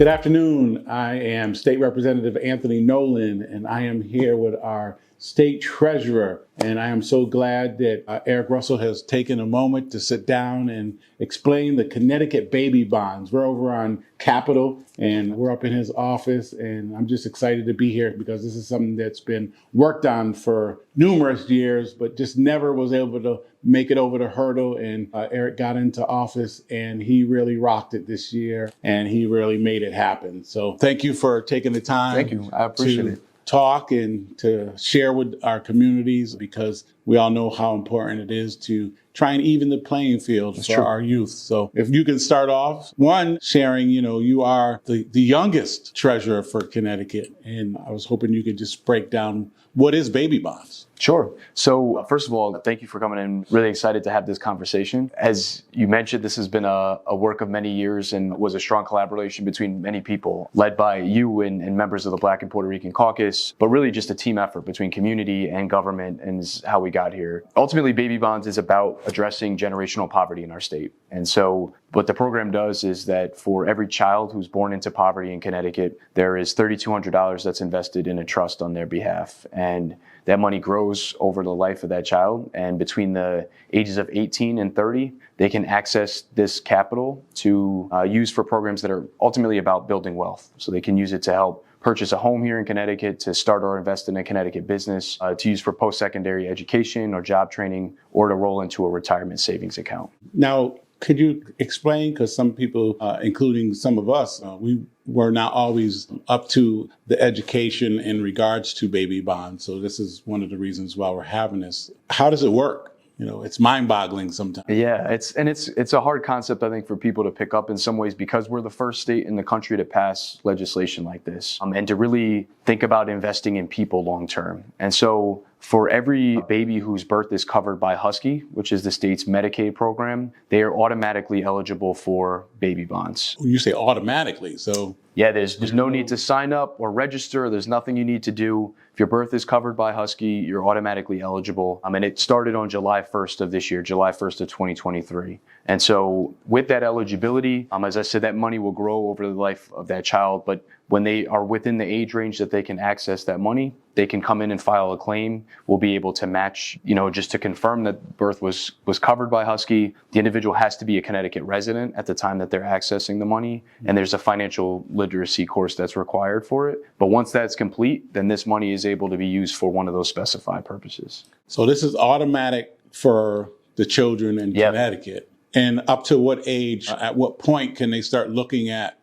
Good afternoon. I am State Representative Anthony Nolan, and I am here with our State Treasurer. And I am so glad that Eric Russell has taken a moment to sit down and explain the Connecticut baby bonds. We're over on Capitol, and we're up in his office, and I'm just excited to be here because this is something that's been worked on for numerous years, but just never was able to make it over the hurdle. And Eric got into office, and he really rocked it this year, and he really made it happen. So thank you for taking the time. Thank you. I appreciate it. Talk and to share with our communities, because we all know how important it is to try and even the playing field for our youth. So if you can start off, one, sharing, you are the youngest treasurer for Connecticut, and I was hoping you could just break down what is baby bonds. Sure. So first of all, thank you for coming in. Really excited to have this conversation. As you mentioned, this has been a work of many years and was a strong collaboration between many people, led by you and members of the Black and Puerto Rican Caucus, but really just a team effort between community and government, and is how we got here. Ultimately, baby bonds is about addressing generational poverty in our state. And so what the program does is that for every child who's born into poverty in Connecticut, there is $3,200 that's invested in a trust on their behalf. And that money grows over the life of that child. And between the ages of 18 and 30, they can access this capital to use for programs that are ultimately about building wealth. So they can use it to help purchase a home here in Connecticut, to start or invest in a Connecticut business, to use for post-secondary education or job training, or to roll into a retirement savings account. Now, could you explain, because some people, including some of us, we were not always up to the education in regards to baby bonds. So this is one of the reasons why we're having this. How does it work? It's mind-boggling sometimes. Yeah, it's a hard concept, I think, for people to pick up in some ways, because we're the first state in the country to pass legislation like this, and to really think about investing in people long term. And so for every baby whose birth is covered by Husky, which is the state's Medicaid program, they are automatically eligible for baby bonds. You say automatically, so... Yeah, there's no need to sign up or register. There's nothing you need to do. If your birth is covered by Husky, you're automatically eligible. And it started on July 1st of this year, July 1st of 2023. And so with that eligibility, as I said, that money will grow over the life of that child. But when they are within the age range that they can access that money, they can come in and file a claim. We'll be able to match, just to confirm that birth was covered by Husky. The individual has to be a Connecticut resident at the time that they're accessing the money. And there's a financial literacy course that's required for it. But once that's complete, then this money is able to be used for one of those specified purposes. So this is automatic for the children in Connecticut. And up to what age, at what point can they start looking at,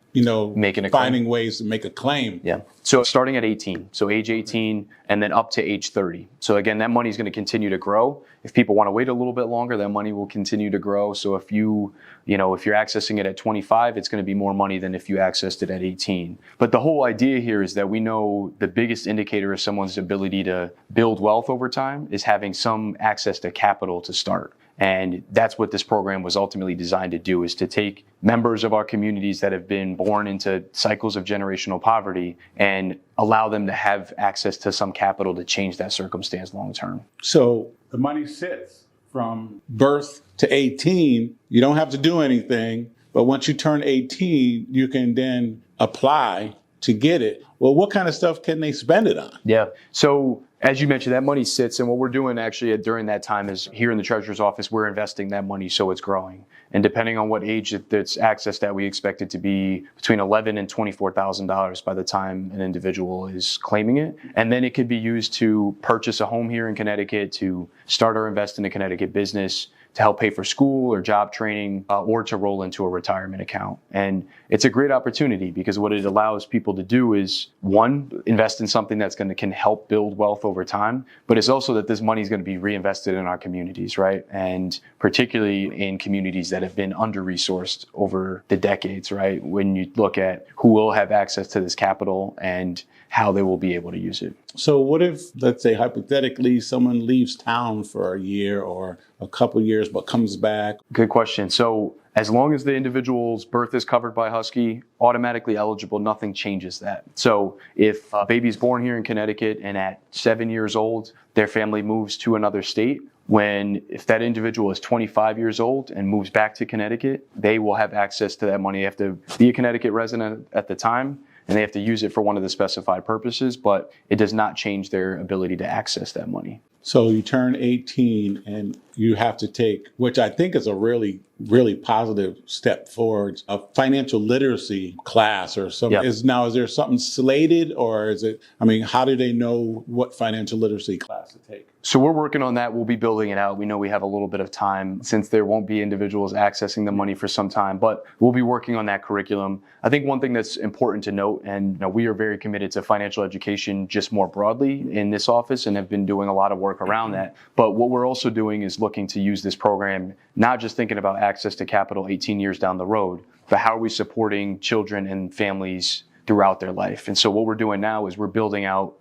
finding ways to make a claim? Yeah. So starting at 18, so age 18, and then up to age 30. So again, that money is going to continue to grow. If people want to wait a little bit longer, that money will continue to grow. So if if you're accessing it at 25, it's going to be more money than if you accessed it at 18. But the whole idea here is that we know the biggest indicator of someone's ability to build wealth over time is having some access to capital to start. And that's what this program was ultimately designed to do, is to take members of our communities that have been born into cycles of generational poverty and allow them to have access to some capital to change that circumstance long term. So the money sits from birth to 18. You don't have to do anything, but once you turn 18, you can then apply to get it. Well, what kind of stuff can they spend it on? Yeah. So as you mentioned, that money sits, and what we're doing actually during that time is here in the Treasurer's office, we're investing that money so it's growing. And depending on what age it's accessed at, we expect it to be between $11,000 and $24,000 by the time an individual is claiming it. And then it could be used to purchase a home here in Connecticut, to start or invest in a Connecticut business, to help pay for school or job training, or to roll into a retirement account. And it's a great opportunity, because what it allows people to do is, one, invest in something that's can help build wealth over time, but it's also that this money is going to be reinvested in our communities, right? And particularly in communities that have been under-resourced over the decades, right? When you look at who will have access to this capital and how they will be able to use it. So what if, let's say hypothetically, someone leaves town for a year or a couple years but comes back? Good question. So as long as the individual's birth is covered by Husky, automatically eligible, nothing changes that. So if a baby's born here in Connecticut and at 7 years old, their family moves to another state, if that individual is 25 years old and moves back to Connecticut, they will have access to that money. They have to be a Connecticut resident at the time, and they have to use it for one of the specified purposes, but it does not change their ability to access that money. So you turn 18 and you have to take, which I think is a really, really positive step forward, a financial literacy class or something. Yep. Is there something slated, or is it, how do they know what financial literacy class to take? So we're working on that. We'll be building it out. We know we have a little bit of time since there won't be individuals accessing the money for some time, but we'll be working on that curriculum. I think one thing that's important to note, and we are very committed to financial education just more broadly in this office and have been doing a lot of work around that. But what we're also doing is looking to use this program, not just thinking about access to capital 18 years down the road, but how are we supporting children and families throughout their life. And so what we're doing now is we're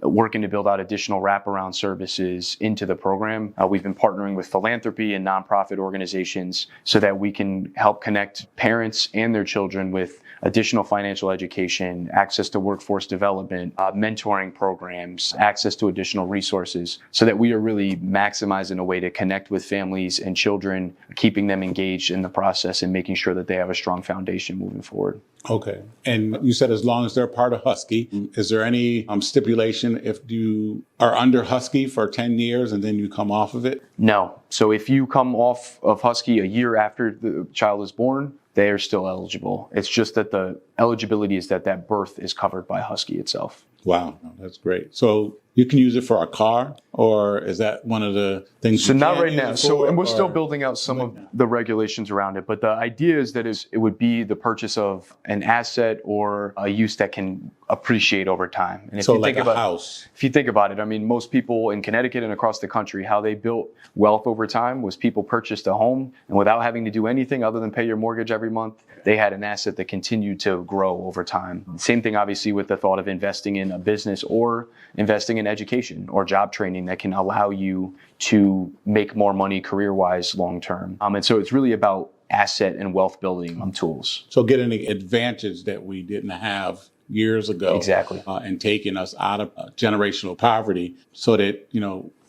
working to build out additional wraparound services into the program. We've been partnering with philanthropy and nonprofit organizations so that we can help connect parents and their children with additional financial education, access to workforce development, mentoring programs, access to additional resources, so that we are really maximizing a way to connect with families and children, keeping them engaged in the process and making sure that they have a strong foundation moving forward. Okay. And you said as long as they're part of Husky, is there any stipulation if you are under Husky for 10 years and then you come off of it? No. So if you come off of Husky a year after the child is born, they are still eligible. It's just that the eligibility is that birth is covered by Husky itself. Wow, that's great. So you can use it for a car, or is that one of the things? So not right now. And we're still building out some of the regulations around it. But the idea is that it would be the purchase of an asset or a use that can appreciate over time. And if so you like think a about house. If you think about it, most people in Connecticut and across the country, how they built wealth over time was people purchased a home, and without having to do anything other than pay your mortgage every month, they had an asset that continued to grow over time. Same thing, obviously, with the thought of investing in a business or investing in education or job training that can allow you to make more money career-wise long-term. And so it's really about asset and wealth building tools. So getting the advantage that we didn't have years ago. Exactly. And taking us out of generational poverty so that,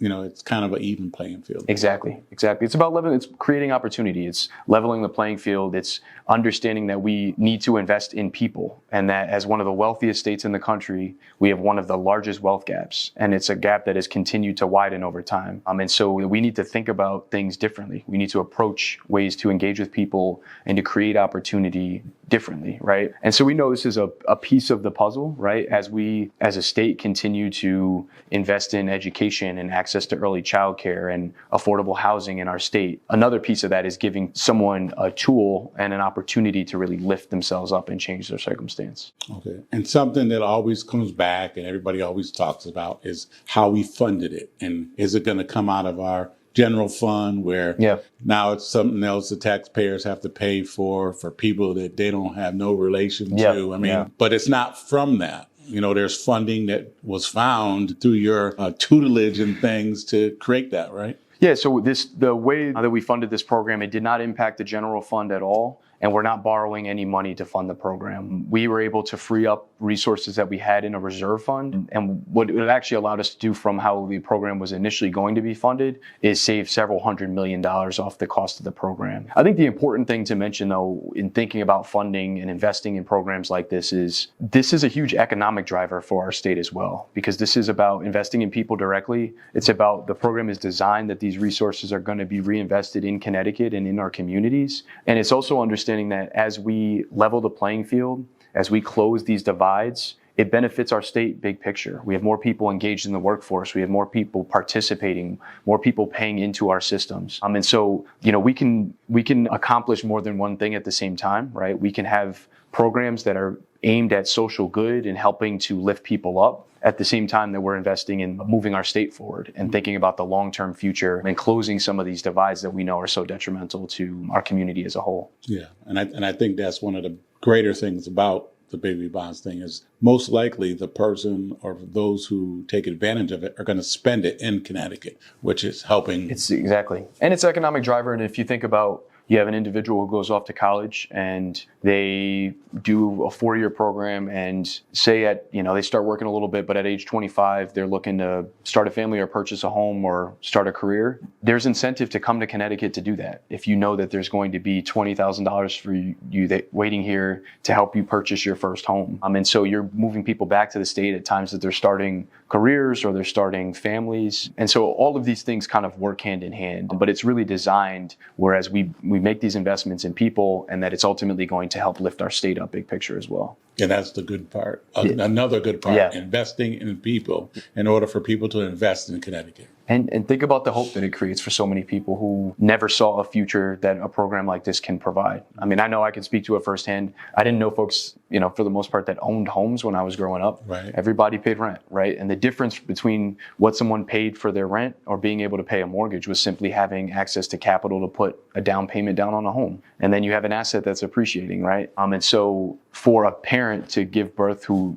it's kind of an even playing field. Exactly. It's about it's creating opportunity. It's leveling the playing field. It's understanding that we need to invest in people, and that as one of the wealthiest states in the country, we have one of the largest wealth gaps, and it's a gap that has continued to widen over time. And so we need to think about things differently. We need to approach ways to engage with people and to create opportunity differently, right? And so we know this is a piece of the puzzle, right? As we, as a state, continue to invest in education and access to early childcare and affordable housing in our state. Another piece of that is giving someone a tool and an opportunity to really lift themselves up and change their circumstance. Okay. And something that always comes back and everybody always talks about is how we funded it. And is it going to come out of our general fund where now it's something else the taxpayers have to pay for people that they don't have no relation to? But it's not from that. There's funding that was found through your tutelage and things to create that, right? Yeah, so the way that we funded this program, it did not impact the general fund at all. And we're not borrowing any money to fund the program. We were able to free up resources that we had in a reserve fund. And what it actually allowed us to do from how the program was initially going to be funded is save several $100 million off the cost of the program. I think the important thing to mention, though, in thinking about funding and investing in programs like this is a huge economic driver for our state as well, because this is about investing in people directly. It's about the program is designed that these resources are going to be reinvested in Connecticut and in our communities. And it's also understanding that as we level the playing field, as we close these divides, it benefits our state big picture. We have more people engaged in the workforce. We have more people participating, more people paying into our systems. And so, we can accomplish more than one thing at the same time, right? We can have programs that are aimed at social good and helping to lift people up at the same time that we're investing in moving our state forward and thinking about the long-term future and closing some of these divides that we know are so detrimental to our community as a whole. Yeah, and I think that's one of the greater things about the baby bonds thing is most likely the person or those who take advantage of it are going to spend it in Connecticut, which is helping. It's exactly. And it's economic driver. And if you think about you have an individual who goes off to college and they do a 4-year program, and say they start working a little bit, but at age 25, they're looking to start a family or purchase a home or start a career. There's incentive to come to Connecticut to do that. If you know that there's going to be $20,000 for you waiting here to help you purchase your first home. And so you're moving people back to the state at times that they're starting careers or they're starting families. And so all of these things kind of work hand in hand, but it's really designed whereas we make these investments in people, and that it's ultimately going to help lift our state up big picture as well. Yeah, that's the good part. Another good part, investing in people in order for people to invest in Connecticut. And think about the hope that it creates for so many people who never saw a future that a program like this can provide. I mean, I know I can speak to it firsthand. I didn't know folks, for the most part, that owned homes when I was growing up. Right. Everybody paid rent, right? And the difference between what someone paid for their rent or being able to pay a mortgage was simply having access to capital to put a down payment down on a home. And then you have an asset that's appreciating, right? And so for a parent to give birth who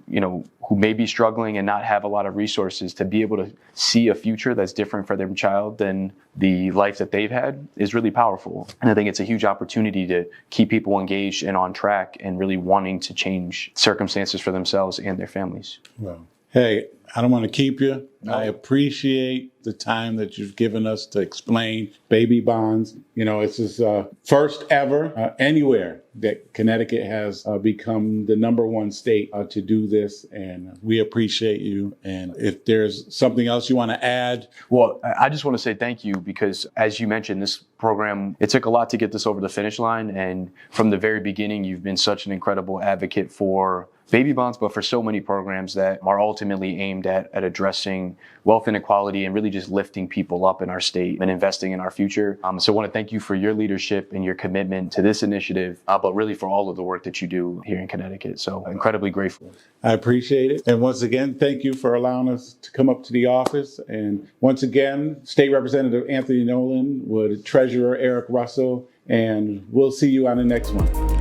may be struggling and not have a lot of resources, to be able to see a future that's different for their child than the life that they've had is really powerful. And I think it's a huge opportunity to keep people engaged and on track and really wanting to change circumstances for themselves and their families. Well, hey, I don't want to keep you. I appreciate the time that you've given us to explain baby bonds. It's his first ever anywhere that Connecticut has become the #1 state to do this. And we appreciate you. And if there's something else you want to add. Well, I just want to say thank you because, as you mentioned, this program, it took a lot to get this over the finish line. And from the very beginning, you've been such an incredible advocate for baby bonds, but for so many programs that are ultimately aimed at addressing wealth inequality and really just lifting people up in our state and investing in our future. So I want to thank you for your leadership and your commitment to this initiative, but really for all of the work that you do here in Connecticut. So incredibly grateful. I appreciate it. And once again, thank you for allowing us to come up to the office. And once again, State Representative Anthony Nolan with Treasurer Eric Russell, and we'll see you on the next one.